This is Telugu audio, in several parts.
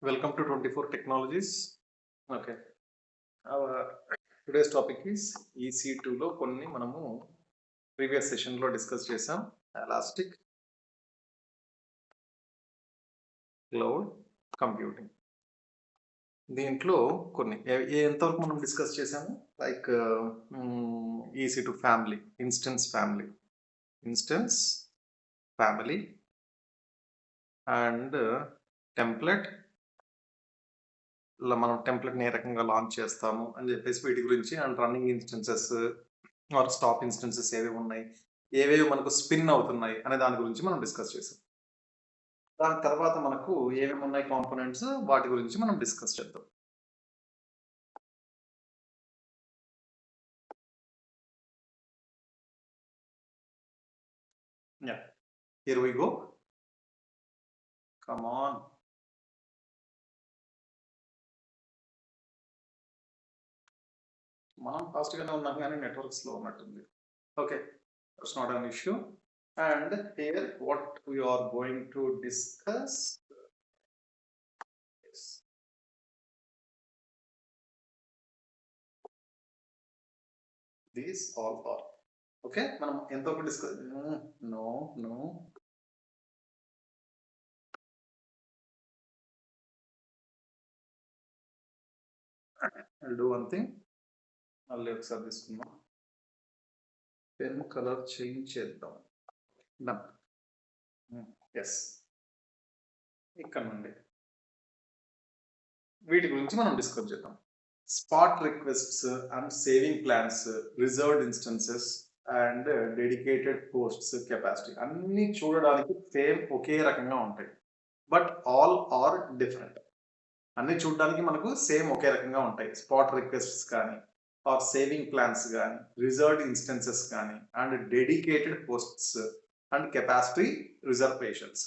Welcome to 24 Technologies. Okay. Our today's topic is EC2 లో కొన్ని మనము ప్రీవియస్ సెషన్ లో డిస్కస్ చేసాం. Elastic cloud computing. దీంట్లో కొన్ని ఎంతవరకు మనం డిస్కస్ చేసాము, like EC2 family, instance family and template. మనం టెంప్లెట్ని ఏ రకంగా లాంచ్ చేస్తాము అని చెప్పేసి వీటి గురించి, and running instances or stop instances ఏవేవి ఉన్నాయి, ఏవేవి మనకు స్పిన్ అవుతున్నాయి అనే దాని గురించి మనం డిస్కస్ చేసాం. దాని తర్వాత మనకు ఏమేమి ఉన్నాయి కాంపోనెంట్స్, వాటి గురించి మనం డిస్కస్ చేద్దాం. Yeah, here we go. Come on. మనం ఫాస్ట్ గానే ఉన్నాం కానీ నెట్వర్క్ స్లో ఉన్నట్టుంది. Okay, that's not an issue. And here what we are going to discuss is these all are okay. మనం ఎంతో discuss no I'll do one thing. మళ్ళీ ఒకసారి తీసుకుందాం, పెన్ కలర్ చేంజ్ చేద్దాం. ఎస్, ఇక్కడ నుండి వీటి గురించి మనం డిస్కస్ చేద్దాం. Spot requests and saving plans, reserved instances and dedicated posts capacity అన్ని చూడడానికి సేమ్ ఒకే రకంగా ఉంటాయి, బట్ ఆల్ ఆర్ డిఫరెంట్. అన్ని చూడడానికి మనకు సేమ్ ఒకే రకంగా ఉంటాయి. స్పాట్ రిక్వెస్ట్స్ కానీ, ఆర్ సేవింగ్ ప్లాన్స్ కానీ, రిజర్వ్డ్ ఇన్స్టెన్సెస్ కానీ, and dedicated posts and capacity reservations.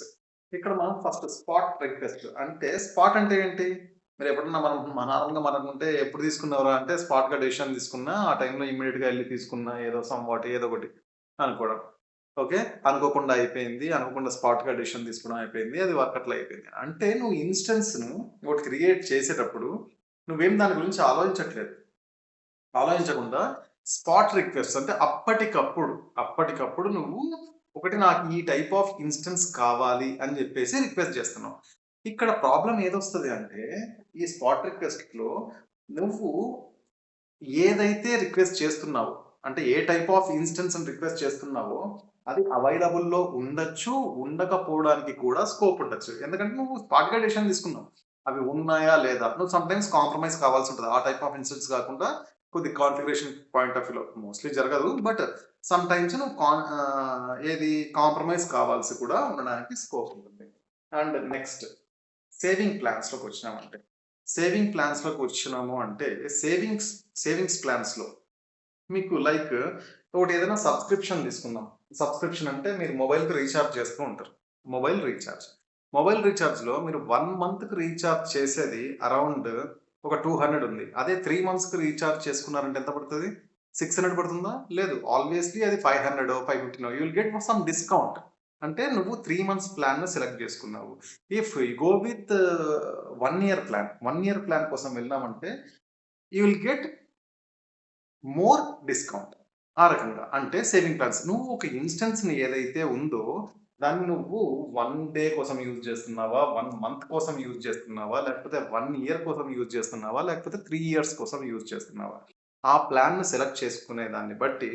ఇక్కడ మనం ఫస్ట్ స్పాట్ రిక్వెస్ట్ అంటే, స్పాట్ అంటే ఏంటి? మీరు ఎప్పుడన్నా మనం నార్మల్గా మనకుంటే ఎప్పుడు తీసుకున్నారా అంటే, స్పాట్గా డెసిషన్ తీసుకున్నా ఆ టైంలో ఇమీడియట్గా వెళ్ళి తీసుకున్నా, ఏదో సమ్వాట్ ఏదో ఒకటి అనుకోవడం. ఓకే, అనుకోకుండా అయిపోయింది, అనుకోకుండా స్పాట్గా డెసిషన్ తీసుకోవడం అయిపోయింది, అది వర్క్ అట్లా అయిపోయింది. అంటే నువ్వు ఇన్స్టెన్స్ను ఒకటి క్రియేట్ చేసేటప్పుడు నువ్వేం దాని గురించి ఆలోచించకుండా స్పాట్ రిక్వెస్ట్ అంటే అప్పటికప్పుడు నువ్వు ఒకటి నాకు ఈ టైప్ ఆఫ్ ఇన్స్టెన్స్ కావాలి అని చెప్పేసి రిక్వెస్ట్ చేస్తున్నావు. ఇక్కడ ప్రాబ్లం ఏదొస్తుంది అంటే, ఈ స్పాట్ రిక్వెస్ట్ లో నువ్వు ఏదైతే రిక్వెస్ట్ చేస్తున్నావో, అంటే ఏ టైప్ ఆఫ్ ఇన్స్టెన్స్ అని రిక్వెస్ట్ చేస్తున్నావో అది అవైలబుల్లో ఉండొచ్చు, ఉండకపోవడానికి కూడా స్కోప్ ఉండొచ్చు. ఎందుకంటే నువ్వు స్పాట్గా డెసిషన్ తీసుకున్నావు, అవి ఉన్నాయా లేదా. నువ్వు సమ్ టైమ్స్ కాంప్రమైజ్ కావాల్సి ఉంటుంది. ఆ టైప్ ఆఫ్ ఇన్స్టెన్స్ కాకుండా కొద్ది కాన్ఫిగరేషన్ పాయింట్ ఆఫ్ వ్యూలో మోస్ట్లీ జరగదు, బట్ సమ్ టైమ్స్ నువ్వు ఏది కాంప్రమైజ్ కావాల్సి కూడా ఉండడానికి స్కోప్ ఉంటుంది. అండ్ నెక్స్ట్ సేవింగ్ ప్లాన్స్లోకి వచ్చినామంటే, సేవింగ్స్ ప్లాన్స్లో మీకు లైక్ ఒకటి ఏదైనా సబ్స్క్రిప్షన్ తీసుకుందాం. సబ్స్క్రిప్షన్ అంటే మీరు మొబైల్కి రీఛార్జ్ చేస్తూ ఉంటారు. మొబైల్ రీఛార్జ్లో మీరు 1 మంత్కి రీఛార్జ్ చేసేది అరౌండ్ ఒక 200 ఉంది. అదే 3 మంత్స్కి రీఛార్జ్ చేసుకున్నారంటే ఎంత పడుతుంది? 600 పడుతుందా? లేదు, ఆల్వేస్లీ అది 500 550. You will get some discount. అంటే నువ్వు 3 మంత్స్ ప్లాన్ సెలెక్ట్ చేసుకున్నావు. If you go with 1 year plan కోసం వెళ్ళినామంటే you will get more discount. ఆ రకంగా అంటే సేవింగ్ ప్లాన్స్. నువ్వు ఒక ఇన్స్టెన్స్ని ఏదైతే ఉందో దాన్ని నువ్వు 1 డే కోసం యూజ్ చేస్తున్నావా, 1 మంత్ కోసం యూజ్ చేస్తున్నావా, లేకపోతే 1 ఇయర్ కోసం యూజ్ చేస్తున్నావా, లేకపోతే 3 ఇయర్స్ కోసం యూజ్ చేస్తున్నావా, ఆ ప్లాన్ సెలెక్ట్ చేసుకునే దాన్ని బట్టి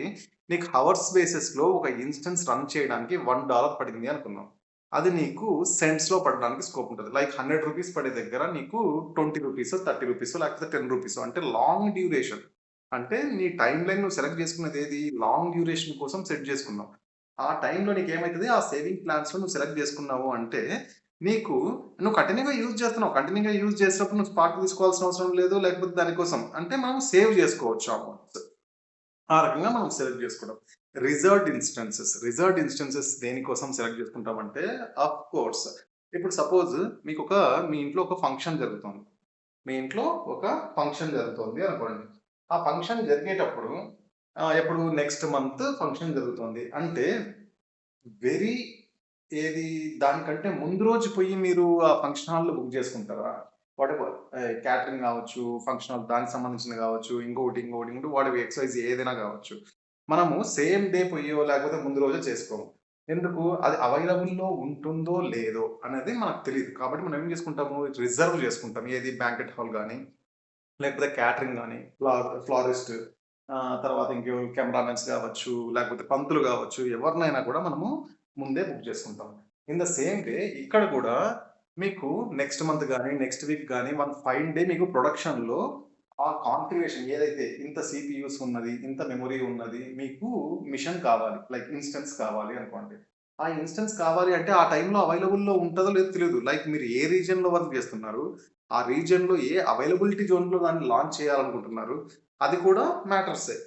నీకు హవర్స్ బేసిస్లో ఒక ఇన్స్టెన్స్ రన్ చేయడానికి $1 పడింది అనుకున్నాం. అది నీకు సెంట్స్లో పడడానికి స్కోప్ ఉంటుంది. లైక్ 100 రూపీస్ పడే దగ్గర నీకు 20 రూపీస్, 30 రూపీస్, లేకపోతే 10 రూపీస్. అంటే లాంగ్ డ్యూరేషన్. అంటే నీ టైం లైన్ నువ్వు సెలెక్ట్ చేసుకున్నది ఏది? లాంగ్ డ్యూరేషన్ కోసం సెట్ చేసుకున్నావు. ఆ టైంలో నీకు ఏమవుతుంది, ఆ సేవింగ్ ప్లాన్స్లో నువ్వు సెలెక్ట్ చేసుకున్నావు అంటే నీకు నువ్వు కంటిన్యూగా యూజ్ చేసినప్పుడు నువ్వు స్పాట్ తీసుకోవాల్సిన అవసరం లేదు, లేకపోతే దానికోసం అంటే మనం సేవ్ చేసుకోవచ్చు అమౌంట్స్. ఆ రకంగా మనం సెలెక్ట్ చేసుకోవడం. రిజర్వ్డ్ ఇన్స్టెన్సెస్ దేనికోసం సెలెక్ట్ చేసుకుంటామంటే, ఆఫ్ కోర్స్ ఇప్పుడు సపోజ్ మీ ఇంట్లో ఒక ఫంక్షన్ జరుగుతుంది అనుకోండి. ఆ ఫంక్షన్ జరిగేటప్పుడు ఎప్పుడు నెక్స్ట్ మంత్ ఫంక్షన్ జరుగుతుంది అంటే దానికంటే ముందు రోజు పోయి మీరు ఆ ఫంక్షన్ హాల్లో బుక్ చేసుకుంటారా? వాటెవర్ క్యాటరింగ్ కావచ్చు, ఫంక్షన్ దానికి సంబంధించింది కావచ్చు, ఇంకోటి వాట్ ఎక్సర్సైజ్ ఏదైనా కావచ్చు. మనము సేమ్ డే పొయ్యో లేకపోతే ముందు రోజే చేసుకోము. ఎందుకు? అది అవైలబుల్‌లో ఉంటుందో లేదో అనేది మనకు తెలీదు. కాబట్టి మనం ఏం చేసుకుంటాము, రిజర్వ్ చేసుకుంటాం. ఏది బ్యాంక్వెట్ హాల్ గాని, లేకపోతే క్యాటరింగ్ గాని, ఫ్లోరిస్ట్ తర్వాత ఇంకెవరు కెమెరామెన్స్ కావచ్చు, లేకపోతే పంతులు కావచ్చు, ఎవరినైనా కూడా మనము ముందే బుక్ చేసుకుంటాం. ఇన్ ద సేమ్ వే ఇక్కడ కూడా మీకు నెక్స్ట్ మంత్ గాని, నెక్స్ట్ వీక్ గాని వన్ ఫైన్ డే మీకు ప్రొడక్షన్‌లో ఆ కాన్ఫిగరేషన్ ఏదైతే ఇంత సీపీయూస్ ఉన్నది, ఇంత మెమరీ ఉన్నది, మీకు మిషన్ కావాలి. లైక్ ఇన్‌స్టెన్స్ కావాలి అనుకోండి. ఆ ఇన్‌స్టెన్స్ కావాలి అంటే ఆ టైంలో అవైలబుల్‌లో ఉంటదో లేదో తెలీదు. లైక్ మీరు ఏ రీజియన్‌లో వర్క్ చేస్తున్నారు? ఆ రీజియన్‌లో ఏ అవైలబిలిటీ జోన్‌లో దాన్ని లాంచ్ చేయాలనుకుంటున్నారు? అది కూడా మ్యాటర్సే.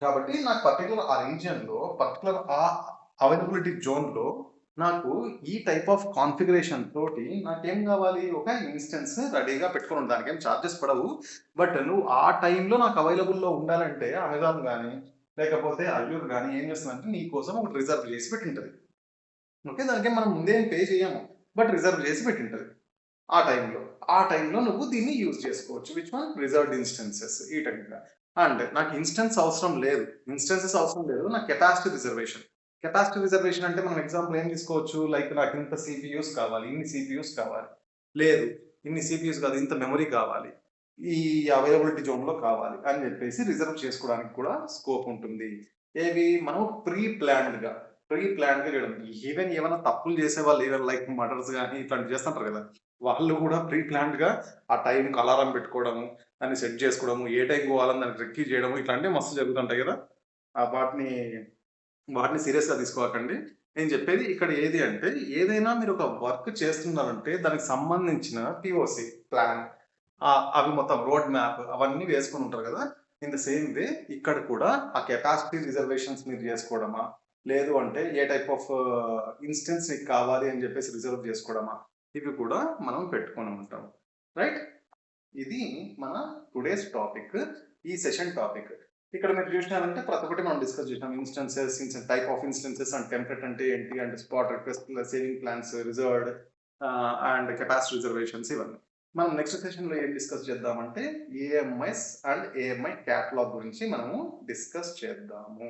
కాబట్టి నాకు పర్టిక్యులర్ ఆ రీజియన్‌లో, పర్టిక్యులర్ ఆ అవైలబిలిటీ జోన్‌లో నాకు ఈ టైప్ ఆఫ్ కాన్ఫిగరేషన్ తోటి నాకేం గావాలి? ఒక ఇన్‌స్టెన్స్ రెడీగా పెట్టుకొని దానికేం చార్జెస్ పడవు. బట్ నువ్వు ఆ టైంలో నాకు అవైలబుల్‌లో ఉండాలంటే అమెజాన్ గాని, లేకపోతే అజ్యూర్ గాని ఏం చేస్తుందంటే నీ కోసం ఒకటి రిజర్వ్ చేసి పెట్టింటది. ఓకే. దానికేం మనం ముందేం పే చేయము. బట్ రిజర్వ్ చేసి పెట్టింటది. ఆ టైంలో. ఆ టైంలో నువ్వు దీన్ని యూజ్ చేసుకోవచ్చు. Which one? రిజర్వ్డ్ ఇన్‌స్టెన్సెస్ ఈ టైప్‌గా. అండ్ నాకు ఇన్‌స్టెన్స్ అవసరం లేదు. ఇన్‌స్టెన్సెస్ అవసరం లేదు. నాకు కెపాసిటీ రిజర్వేషన్. కెపాసిటీ రిజర్వేషన్ అంటే మనం ఎగ్జాంపుల్ ఏం తీసుకోవచ్చు? లైక్ నాకు ఇంత సీపీయూస్ కావాలి. ఇన్ని సీపీయూస్ కావాలి. లేదు. ఇన్ని సీపీయూస్ కాదు. ఇంత మెమరీ కావాలి. ఈ అవైలబిలిటీ జోన్‌లో కావాలి అని చెప్పేసి రిజర్వ్ చేసుకోవడానికి కూడా స్కోప్ ఉంటుంది. ఏవి? మనం ప్రీ ప్లాన్డ్‌గా చేయడం. ఈవెన్ ఏమైనా తప్పులు చేసేవాళ్ళు ఈవెన్ లైక్ మర్డర్స్ గాని ఇట్లాంటివి చేస్తుంటారు కదా! వాళ్ళు కూడా ప్రీ ప్లాన్డ్‌గా ఆ టైంకి అలారం పెట్టుకోవడము, దాన్ని సెట్ చేసుకోవడము, ఏ టైంకి పోవాలని దానికి రెక్కీ చేయడము ఇట్లాంటివి మస్తు జరుగుతుంటాయి కదా! వాటిని వాటిని సీరియస్‌గా తీసుకోకండి. నేను చెప్పేది ఇక్కడ ఏది అంటే, ఏదైనా మీరు ఒక వర్క్ చేస్తున్నారంటే దానికి సంబంధించిన పీఓసీ ప్లాన్ అవి మొత్తం రోడ్ మ్యాప్ అవన్నీ వేసుకొని ఉంటారు కదా! ఇన్ ద సేమ్ వే ఇక్కడ కూడా ఆ కెపాసిటీ రిజర్వేషన్స్ మీరు చేసుకోవడమా? లేదు అంటే ఏ టైప్ ఆఫ్ ఇన్‌స్టెన్స్ నీకు కావాలి అని చెప్పేసి రిజర్వ్ చేసుకోవడమా? ఇవి కూడా మనం పెట్టుకొని ఉంటాం. రైట్? ఇది మన టుడేస్ టాపిక్. ఈ సెషన్ టాపిక్. ఇక్కడ మీరు చూసినారంటే ప్రతి ఒక్కటి మనం డిస్కస్ చేసినాం. Type of instances and template అంటే ఏంటి? And spot request, saving plans, reserved and capacity reservations ఇవన్నీ. మనం నెక్స్ట్ సెషన్‌లో ఏం డిస్కస్ చేద్దామంటే ఏఎంఎస్ అండ్ ఏఎంఐ క్యాటలాగ్ గురించి మనము డిస్కస్ చేద్దాము.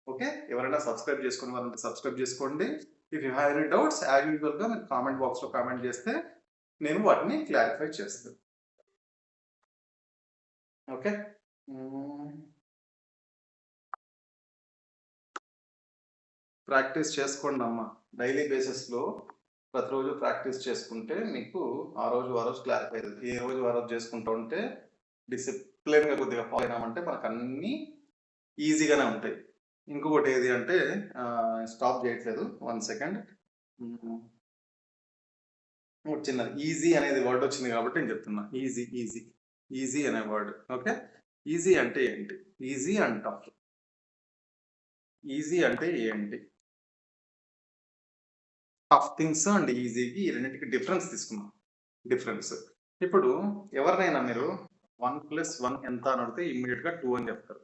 ఓకే. ఎవరైనా సబ్స్క్రైబ్ చేసుకునే వారంటే సబ్స్క్రైబ్ చేసుకోండి. If you have any doubts as యూజువల్‌గా మీరు కామెంట్ బాక్స్‌లో కామెంట్ చేస్తే నేను వాటిని క్లారిఫై చేస్తాను. ఓకే. ప్రాక్టీస్ చేసుకోండమ్మా. డైలీ బేసిస్‌లో ప్రతిరోజు ప్రాక్టీస్ చేసుకుంటే మీకు ఆ రోజు క్లారిఫై అయితది. ఏ రోజు ఆ రోజు చేసుకుంటూ ఉంటే డిసిప్లిన్‌గా కొద్దిగా ఫాలో అయినామంటే మనకన్నీ ఈజీగానే ఉంటాయి. ఇంకొకటి ఏది అంటే స్టాప్ చేయట్లేదు. 1 సెకండ్. హ్మ్. ఒకటి చిన్నది ఈజీ అనేది వర్డ్ వచ్చింది కాబట్టి నేను చెప్తున్నా. ఈజీ అనే వర్డ్. ఓకే. ఈజీ అంటే ఏంటి? Easy and tough. ఈజీ అంటే ఏంటి? టఫ్ థింగ్స్ అండ్ ఈజీకి ఈ రెండిటికి డిఫరెన్స్ తీసుకుందాం. డిఫరెన్స్. ఇప్పుడు ఎవరినైనా మీరు 1+1 ఎంత అని అడిగితే ఇమ్మీడియేట్‌గా 2 అని చెప్తారు.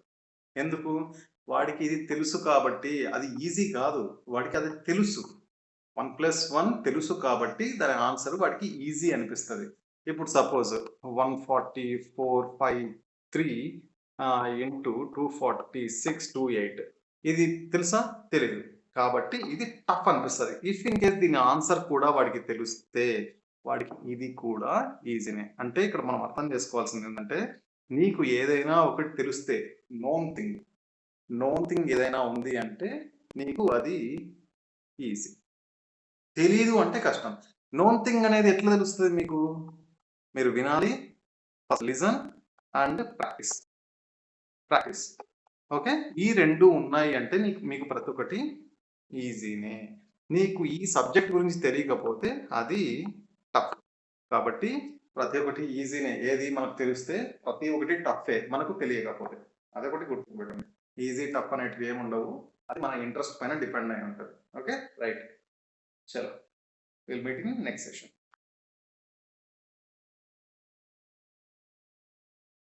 ఎందుకు? వాడికి ఇది తెలుసు కాబట్టి అది ఈజీ కాదు. వాడికి అది తెలుసు. 1+1 తెలుసు కాబట్టి దాని ఆన్సర్ వాడికి ఈజీ అనిపిస్తది. ఇప్పుడు సపోజ్ 144, 5, 3 ఇంటూ 246, 28 ఇది తెలుసా? తెలీదు. కాబట్టి ఇది టఫ్ అనిపిస్తది. ఇఫ్ ఇన్ కేస్ దీని ఆన్సర్ కూడా వాడికి తెలిస్తే వాడికి ఇది కూడా ఈజీనే. అంటే ఇక్కడ మనం అర్థం చేసుకోవాల్సింది ఏంటంటే నీకు ఏదైనా ఒకటి తెలిస్తే నోన్ థింగ్, నోన్ థింగ్ ఏదైనా ఉంది అంటే నీకు అది ఈజీ. తెలీదు అంటే కష్టం. నోన్ థింగ్ అనేది ఎట్లా తెలుస్తది మీకు? మీరు వినాలి, first listen and practice. Practice. Okay. ఈ 2 ఉన్నాయి అంటే మీకు ప్రతి ఒక్కటి ఈజీనే. నీకు ఈ సబ్జెక్ట్ గురించి తెలియకపోతే అది టఫ్. కాబట్టి ప్రతి ఒక్కటి ఈజీనే. ఏది మనకు తెలిస్తే ప్రతి ఒక్కటి టఫే మనకు తెలియకపోతే. అదొకటి గుర్తుపెట్టండి. ఈజీ, టఫ్ అనేటివి ఏముండవు. అది మన ఇంట్రెస్ట్ పైన డిపెండ్ అయి ఉంటది. ఓకే. రైట్. చలో. Will meet in next session.